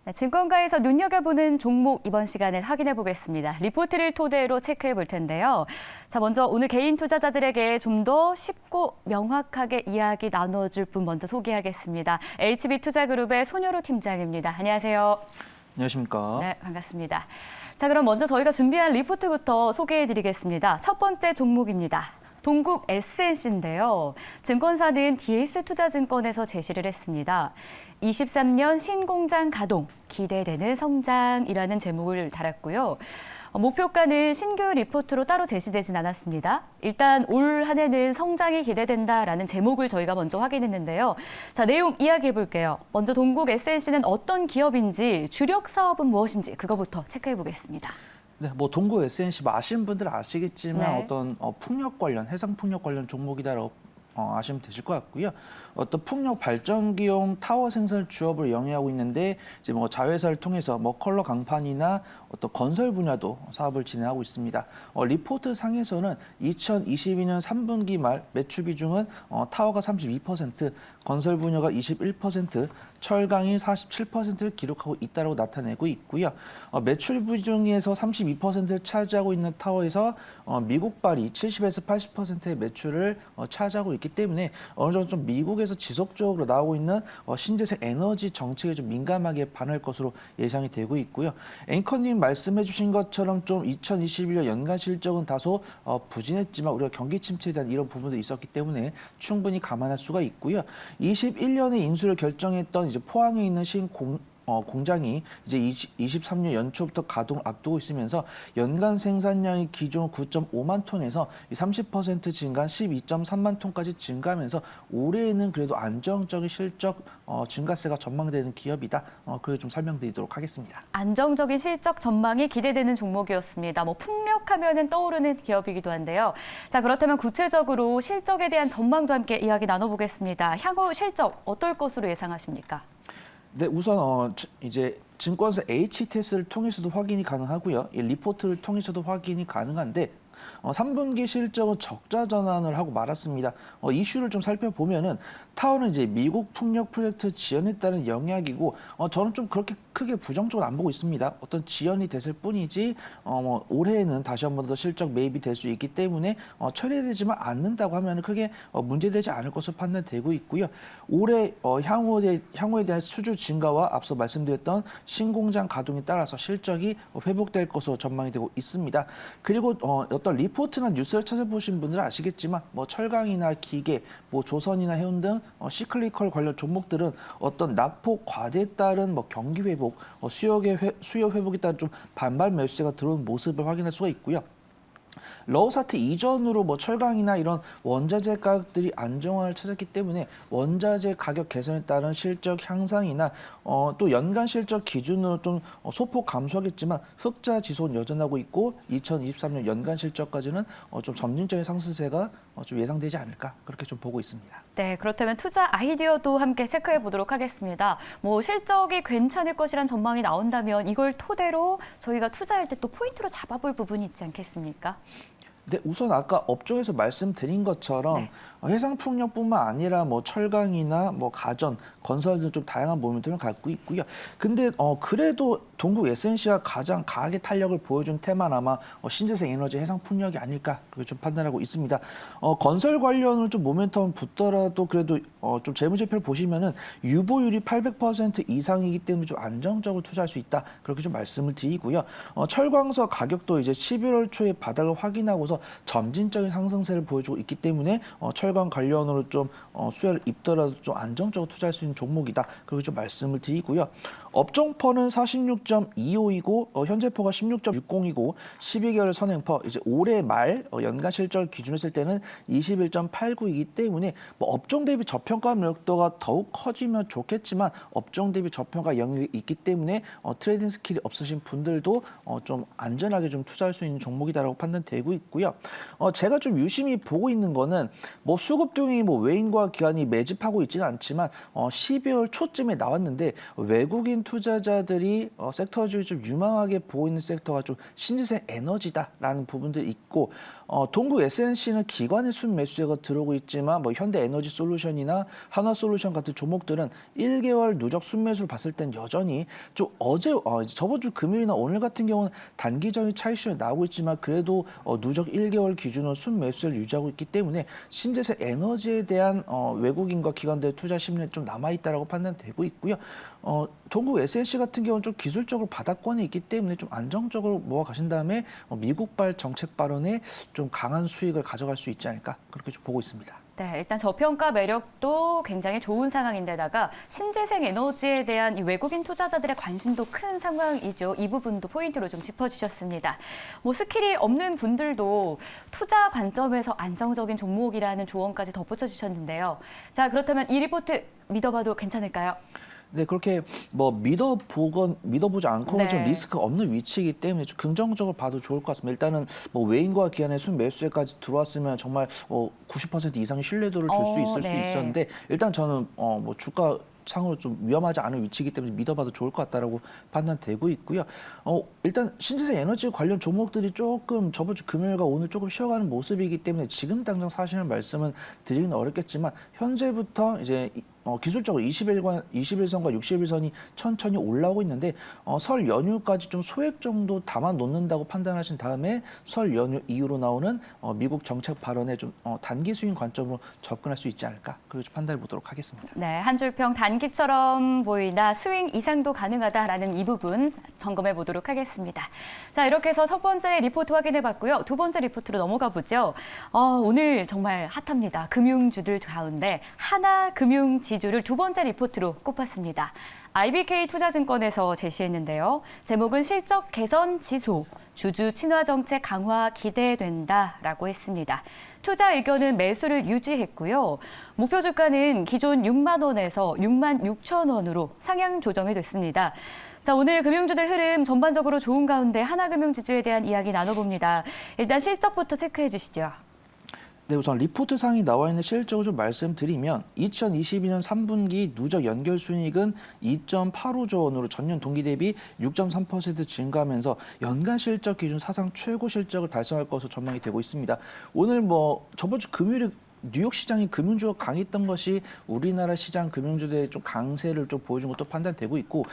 네, 증권가에서 눈여겨보는 종목 이번 시간에 확인해 보겠습니다. 리포트를 토대로 체크해 볼 텐데요. 자, 먼저 오늘 개인 투자자들에게 좀 더 쉽고 명확하게 이야기 나눠줄 분 먼저 소개하겠습니다. HB투자그룹의 손효로 팀장입니다. 안녕하세요. 안녕하십니까. 네, 반갑습니다. 자, 그럼 먼저 저희가 준비한 리포트부터 소개해 드리겠습니다. 첫 번째 종목입니다. 동국 SNC인데요. 증권사는 DS투자증권에서 제시를 했습니다. 23년 신공장 가동, 기대되는 성장이라는 제목을 달았고요. 목표가는 신규 리포트로 따로 제시되진 않았습니다. 일단 올 한 해는 성장이 기대된다라는 제목을 저희가 먼저 확인했는데요. 자, 내용 이야기해 볼게요. 먼저 동국 SNC는 어떤 기업인지, 주력 사업은 무엇인지 그거부터 체크해 보겠습니다. 네, 뭐 동구 SNC 아시는 분들 아시겠지만 네. 어떤 풍력 관련, 해상 풍력 관련 종목이다라고 아시면 되실 것 같고요. 어떤 풍력 발전기용 타워 생산 주업을 영위하고 있는데 이제 뭐 자회사를 통해서 뭐 컬러 강판이나 어떤 건설 분야도 사업을 진행하고 있습니다. 리포트 상에서는 2022년 3분기 말 매출 비중은 타워가 32%, 건설 분야가 21%, 철강이 47%를 기록하고 있다고 나타내고 있고요. 매출 비중에서 32%를 차지하고 있는 타워에서 미국발이 70에서 80%의 매출을 차지하고 있기 때문에 어느 정도 좀 미국에서 지속적으로 나오고 있는 신재생 에너지 정책에 좀 민감하게 반할 것으로 예상이 되고 있고요. 앵커님 말씀해주신 것처럼 좀 2021년 연간 실적은 다소 부진했지만 우리가 경기 침체에 대한 이런 부분도 있었기 때문에 충분히 감안할 수가 있고요. 21년에 인수를 결정했던 이제 포항에 있는 공장이 이제 23년 연초부터 가동을 앞두고 있으면서 연간 생산량이 기존 9.5만 톤에서 30% 증가한 12.3만 톤까지 증가하면서 올해에는 그래도 안정적인 실적 증가세가 전망되는 기업이다. 그걸 좀 설명드리도록 하겠습니다. 안정적인 실적 전망이 기대되는 종목이었습니다. 뭐 풍력하면은 떠오르는 기업이기도 한데요. 자, 그렇다면 구체적으로 실적에 대한 전망도 함께 이야기 나눠보겠습니다. 향후 실적 어떨 것으로 예상하십니까? 네, 우선 이제 증권사 HTS를 통해서도 확인이 가능하고요. 이 리포트를 통해서도 확인이 가능한데 3분기 실적은 적자 전환을 하고 말았습니다. 이슈를 좀 살펴보면은 타워는 이제 미국 풍력 프로젝트 지연에 따른 영향이고 저는 좀 그렇게 크게 부정적으로 안 보고 있습니다. 어떤 지연이 됐을 뿐이지 뭐 올해에는 다시 한 번 더 실적 매입이 될 수 있기 때문에 처리되지만 않는다고 하면 크게 문제되지 않을 것으로 판단되고 있고요. 올해 향후에 대한 수주 증가와 앞서 말씀드렸던 신공장 가동에 따라서 실적이 회복될 것으로 전망이 되고 있습니다. 그리고 어떤 리포트나 뉴스를 찾아보신 분들은 아시겠지만 뭐 철강이나 기계, 뭐 조선이나 해운 등 시클리컬 관련 종목들은 어떤 낙폭 과대에 따른 뭐 경기 회복, 수요 회복에 따른 좀 반발 매수세가 들어온 모습을 확인할 수가 있고요. 러우 사태 이전으로 뭐 철강이나 이런 원자재 가격들이 안정화를 찾았기 때문에 원자재 가격 개선에 따른 실적 향상이나 또 연간 실적 기준으로 좀 소폭 감소하겠지만 흑자 지수는 여전하고 있고 2023년 연간 실적까지는 좀 점진적인 상승세가 좀 예상되지 않을까 그렇게 좀 보고 있습니다. 네, 그렇다면 투자 아이디어도 함께 체크해 보도록 하겠습니다. 뭐 실적이 괜찮을 것이란 전망이 나온다면 이걸 토대로 저희가 투자할 때 또 포인트로 잡아볼 부분이 있지 않겠습니까? 네, 우선 아까 업종에서 말씀드린 것처럼 네. 해상풍력뿐만 아니라 뭐 철강이나 뭐 가전, 건설 등 좀 다양한 모멘텀을 갖고 있고요. 근데 그래도 동국 SNC가 가장 강하게 탄력을 보여준 테마는 아마 신재생 에너지 해상풍력이 아닐까 그렇게 좀 판단하고 있습니다. 건설 관련으로 좀 모멘텀 붙더라도 그래도 좀 재무제표를 보시면은 유보율이 800% 이상이기 때문에 좀 안정적으로 투자할 수 있다 그렇게 좀 말씀을 드리고요. 철광석 가격도 이제 11월 초에 바닥을 확인하고서 점진적인 상승세를 보여주고 있기 때문에 철강 관련으로 좀 수혜를 입더라도 좀 안정적으로 투자할 수 있는 종목이다. 그렇게 좀 말씀을 드리고요. 업종퍼는 46.25이고 현재퍼가 16.60이고 12개월 선행퍼 이제 올해 말 연간 실적을 기준으로 했을 때는 21.89이기 때문에 뭐 업종 대비 저평가 매력도가 더욱 커지면 좋겠지만 업종 대비 저평가 영역이 있기 때문에 트레이딩 스킬이 없으신 분들도 좀 안전하게 좀 투자할 수 있는 종목이다라고 판단되고 있고요. 제가 좀 유심히 보고 있는 거는 뭐 수급등이 뭐 외인과 기관이 매집하고 있지는 않지만 12월 초쯤에 나왔는데 외국인 외국인 투자자들이 섹터주의 좀 유망하게 보이는 섹터가 좀 신재생 에너지다라는 부분들이 있고 동국 SNC는 기관의 순매수세가 들어오고 있지만 뭐 현대에너지솔루션이나 한화솔루션 같은 종목들은 1개월 누적 순매수를 봤을 땐 여전히 좀 저번 주 금요일이나 오늘 같은 경우는 단기적인 차익 실현이 나오고 있지만 그래도 누적 1개월 기준으로 순매수세를 유지하고 있기 때문에 신재생 에너지에 대한 외국인과 기관들의 투자 심리는 좀 남아있다라고 판단되고 있고요. 동국 SNC 같은 경우는 좀 기술적으로 바닥권에 있기 때문에 좀 안정적으로 모아가신 다음에 미국발 정책 발언에 좀 강한 수익을 가져갈 수 있지 않을까 그렇게 좀 보고 있습니다. 네, 일단 저평가 매력도 굉장히 좋은 상황인데다가 신재생 에너지에 대한 이 외국인 투자자들의 관심도 큰 상황이죠. 이 부분도 포인트로 좀 짚어주셨습니다. 뭐 스킬이 없는 분들도 투자 관점에서 안정적인 종목이라는 조언까지 덧붙여 주셨는데요. 자, 그렇다면 이 리포트 믿어봐도 괜찮을까요? 네, 그렇게 뭐 믿어보지 않고는 좀 네. 리스크가 없는 위치이기 때문에 좀 긍정적으로 봐도 좋을 것 같습니다. 일단은 뭐 외인과 기관의 순매수세까지 들어왔으면 정말 90% 이상의 신뢰도를 줄 수 있을 수 네. 있었는데 일단 저는 뭐 주가 상으로 좀 위험하지 않은 위치이기 때문에 믿어봐도 좋을 것 같다라고 판단되고 있고요. 일단 신재생 에너지 관련 종목들이 조금 저번 주 금요일과 오늘 조금 쉬어가는 모습이기 때문에 지금 당장 사실은 말씀은 드리기는 어렵겠지만 현재부터 이제 기술적으로 21선과 61선이 천천히 올라오고 있는데 설 연휴까지 좀 소액 정도 담아 놓는다고 판단하신 다음에 설 연휴 이후로 나오는 미국 정책 발언에 좀 단기 수익 관점으로 접근할 수 있지 않을까 그렇게 판단해 보도록 하겠습니다. 네, 한 줄평 단기처럼 보이나 스윙 이상도 가능하다라는 이 부분 점검해 보도록 하겠습니다. 자, 이렇게 해서 첫 번째 리포트 확인해 봤고요. 두 번째 리포트로 넘어가 보죠. 오늘 정말 핫합니다. 금융주들 가운데 하나금융지주를 두 번째 리포트로 꼽았습니다. IBK 투자증권에서 제시했는데요. 제목은 실적 개선 지속, 주주 친화 정책 강화 기대된다라고 했습니다. 투자 의견은 매수를 유지했고요. 목표 주가는 기존 6만 원에서 6만 6천 원으로 상향 조정이 됐습니다. 자, 오늘 금융주들 흐름 전반적으로 좋은 가운데 하나금융지주에 대한 이야기 나눠봅니다. 일단 실적부터 체크해 주시죠. 네, 우선 리포트 상이 나와 있는 실적을 좀 말씀드리면 2022년 3분기 누적 연결 순이익은 2.85조 원으로 전년 동기 대비 6.3% 증가하면서 연간 실적 기준 사상 최고 실적을 달성할 것으로 전망이 되고 있습니다. 오늘 뭐 저번 주 금요일에 뉴욕 시장이 금융주가 강했던 것이 우리나라 시장 금융주들의 좀 강세를 좀 보여준 것도 판단되고 있고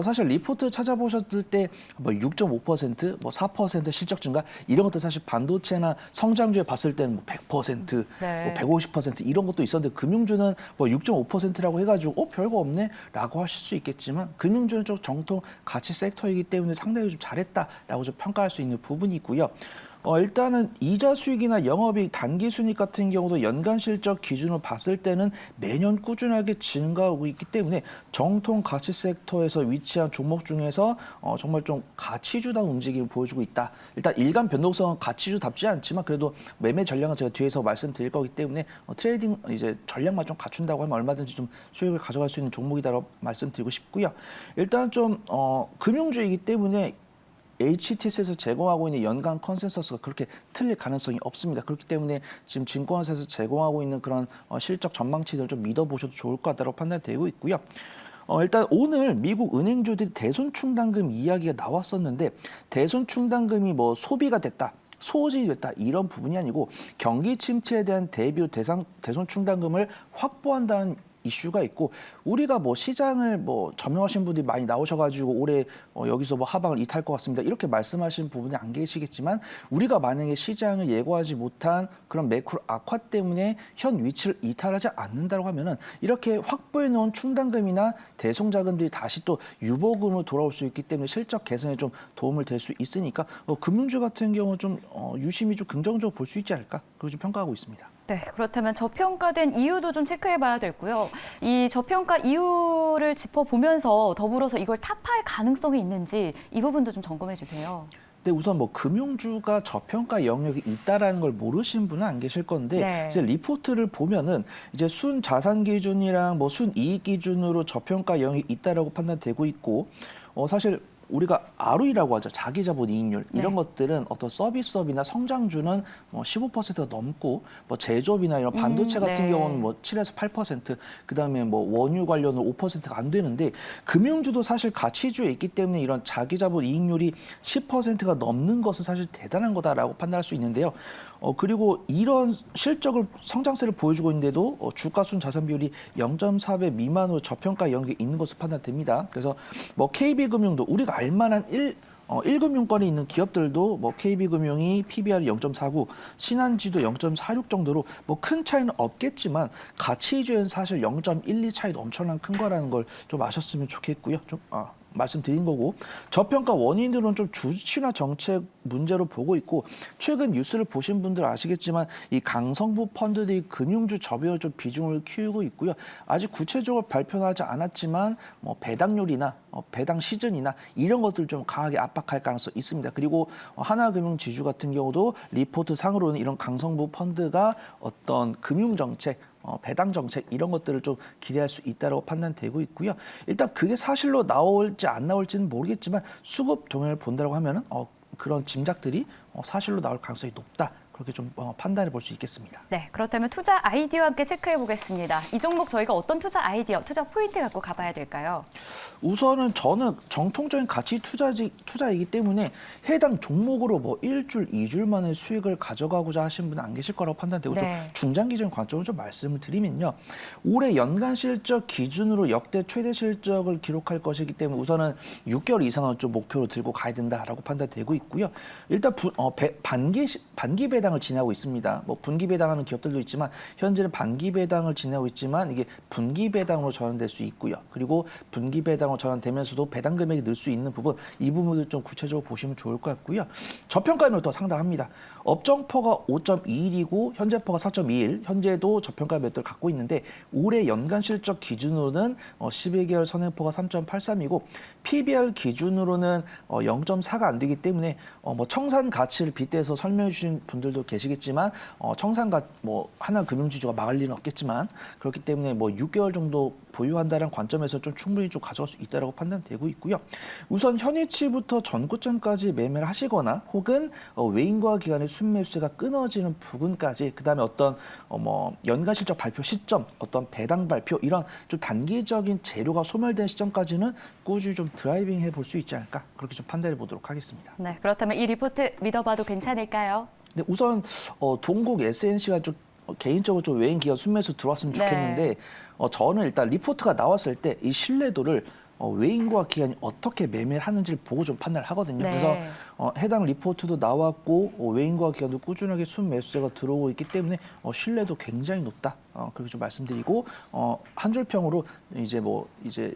사실 리포트 찾아보셨을 때 뭐 6.5%, 뭐 4% 실적 증가 이런 것도 사실 반도체나 성장주에 봤을 때는 뭐 100%, 네. 뭐 150% 이런 것도 있었는데 금융주는 뭐 6.5%라고 해가지고 별거 없네라고 하실 수 있겠지만 금융주는 좀 정통 가치 섹터이기 때문에 상당히 좀 잘했다라고 좀 평가할 수 있는 부분이 있고요. 일단은 이자 수익이나 영업이익 단기 순이익 같은 경우도 연간 실적 기준으로 봤을 때는 매년 꾸준하게 증가하고 있기 때문에 정통 가치 섹터에서 위치한 종목 중에서 정말 좀 가치주다운 움직임을 보여주고 있다. 일단 일간 변동성은 가치주답지 않지만 그래도 매매 전략은 제가 뒤에서 말씀드릴 거기 때문에 트레이딩 이제 전략만 좀 갖춘다고 하면 얼마든지 좀 수익을 가져갈 수 있는 종목이다라고 말씀드리고 싶고요. 일단 좀 금융주이기 때문에 HTS에서 제공하고 있는 연간 컨센서스가 그렇게 틀릴 가능성이 없습니다. 그렇기 때문에 지금 증권사에서 제공하고 있는 그런 실적 전망치들을 좀 믿어보셔도 좋을 것 같다고 판단되고 있고요. 일단 오늘 미국 은행주들이 대손 충당금 이야기가 나왔었는데 대손 충당금이 뭐 소비가 됐다. 소진이 됐다 이런 부분이 아니고 경기 침체에 대한 대비로 대손 충당금을 확보한다는 이슈가 있고 우리가 뭐 시장을 뭐 점령하신 분들이 많이 나오셔가지고 올해 여기서 뭐 하방을 이탈할 것 같습니다. 이렇게 말씀하시는 부분이 안 계시겠지만 우리가 만약에 시장을 예고하지 못한 그런 매크로 악화 때문에 현 위치를 이탈하지 않는다고 하면은 이렇게 확보해 놓은 충당금이나 대송자금들이 다시 또 유보금으로 돌아올 수 있기 때문에 실적 개선에 좀 도움을 될 수 있으니까 금융주 같은 경우 좀 유심히 좀 긍정적으로 볼 수 있지 않을까 그렇게 좀 평가하고 있습니다. 네, 그렇다면 저평가된 이유도 좀 체크해 봐야 되고요. 이 저평가 이유를 짚어보면서 더불어서 이걸 타파할 가능성이 있는지 이 부분도 좀 점검해 주세요. 근데 우선 뭐 금융주가 저평가 영역이 있다라는 걸 모르신 분은 안 계실 건데 네. 이제 리포트를 보면은 이제 순 자산 기준이랑 뭐 순 이익 기준으로 저평가 영역이 있다라고 판단되고 있고 사실 우리가 ROE라고 하죠. 자기자본 이익률. 이런 네. 것들은 어떤 서비스업이나 성장주는 뭐 15%가 넘고 뭐 제조업이나 이런 반도체 같은 네. 경우는 뭐 7에서 8%, 그다음에 뭐 원유 관련은 5%가 안 되는데 금융주도 사실 가치주에 있기 때문에 이런 자기자본 이익률이 10%가 넘는 것은 사실 대단한 거다라고 판단할 수 있는데요. 그리고 이런 실적을 성장세를 보여주고 있는데도 주가순 자산 비율이 0.4배 미만으로 저평가 영역에 있는 것으로 판단됩니다. 그래서 뭐 KB금융도 우리가 알만한 1금융권에 있는 기업들도 뭐 KB금융이 PBR 0.49, 신한지도 0.46 정도로 뭐 큰 차이는 없겠지만 가치주에는 사실 0.12 차이도 엄청난 큰 거라는 걸 좀 아셨으면 좋겠고요. 말씀드린 거고, 저평가 원인들은 좀 주치나 정책 문제로 보고 있고, 최근 뉴스를 보신 분들 아시겠지만 이 강성부 펀드들이 금융주 접유에 좀 비중을 키우고 있고요. 아직 구체적으로 발표는 하지 않았지만 뭐 배당률이나 배당 시즌이나 이런 것들을 좀 강하게 압박할 가능성이 있습니다. 그리고 하나금융지주 같은 경우도 리포트 상으로는 이런 강성부 펀드가 어떤 금융정책, 배당 정책 이런 것들을 좀 기대할 수 있다고 판단되고 있고요. 일단 그게 사실로 나올지 안 나올지는 모르겠지만 수급 동향을 본다고 하면은 그런 짐작들이 사실로 나올 가능성이 높다. 그렇게 좀 판단해 볼 수 있겠습니다. 네, 그렇다면 투자 아이디어와 함께 체크해 보겠습니다. 이 종목 저희가 어떤 투자 아이디어, 투자 포인트 갖고 가봐야 될까요? 우선은 저는 정통적인 가치 투자이기 때문에 해당 종목으로 뭐 1줄, 2줄 만에 수익을 가져가고자 하시는 분은 안 계실 거라고 판단되고 네. 좀 중장기적인 관점을 좀 말씀을 드리면요. 올해 연간 실적 기준으로 역대 최대 실적을 기록할 것이기 때문에 우선은 6개월 이상은 좀 목표로 들고 가야 된다라고 판단되고 있고요. 일단 반기 배당을 지내고 있습니다. 뭐 분기 배당하는 기업들도 있지만 현재는 반기 배당을 지내고 있지만 이게 분기 배당으로 전환될 수 있고요. 그리고 분기 배당으로 전환되면서도 배당 금액이 늘 수 있는 부분, 이 부분을 좀 구체적으로 보시면 좋을 것 같고요. 저평가율은 더 상당합니다. 업종퍼가 5.21이고 현재퍼가 4.21, 현재도 저평가 매도를 갖고 있는데 올해 연간 실적 기준으로는 12개월 선행퍼가 3.83이고 PBR 기준으로는 0.4가 안 되기 때문에 뭐 청산 가치를 빗대서 설명해 주신 분들도 계시겠지만 뭐 하나금융지주가 막을 일은 없겠지만 그렇기 때문에 뭐 6개월 정도 보유한다는 관점에서 좀 충분히 좀 가져갈 수 있다고 판단되고 있고요. 우선 현위치부터 전고점까지 매매를 하시거나 혹은 외인과 기관의 순매수가 끊어지는 부분까지 그다음에 어떤 뭐 연간 실적 발표 시점, 어떤 배당 발표 이런 좀 단기적인 재료가 소멸된 시점까지는 꾸준히 좀 드라이빙 해볼 수 있지 않을까 그렇게 좀 판단해 보도록 하겠습니다. 네, 그렇다면 이 리포트 믿어봐도 괜찮을까요? 네, 우선 동국 SNC가 좀 개인적으로 좀 외인 기업 순매수 들어왔으면 좋겠는데 네. 저는 일단 리포트가 나왔을 때 이 신뢰도를 외인과 기관이 어떻게 매매를 하는지를 보고 좀 판단을 하거든요. 네. 그래서 해당 리포트도 나왔고 외인과 기관도 꾸준하게 순매수세가 들어오고 있기 때문에 신뢰도 굉장히 높다. 그렇게 좀 말씀드리고 한 줄평으로 이제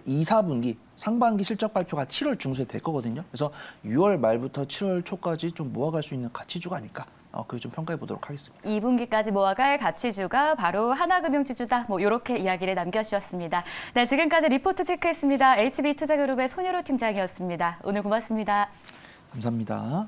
2, 4분기 상반기 실적 발표가 7월 중순에 될 거거든요. 그래서 6월 말부터 7월 초까지 좀 모아갈 수 있는 가치주가 아닐까. 그걸 좀 평가해 보도록 하겠습니다. 2분기까지 모아갈 가치주가 바로 하나금융지주다. 뭐 이렇게 이야기를 남겨주셨습니다. 네, 지금까지 리포트 체크했습니다. HB투자그룹의 손유로 팀장이었습니다. 오늘 고맙습니다. 감사합니다.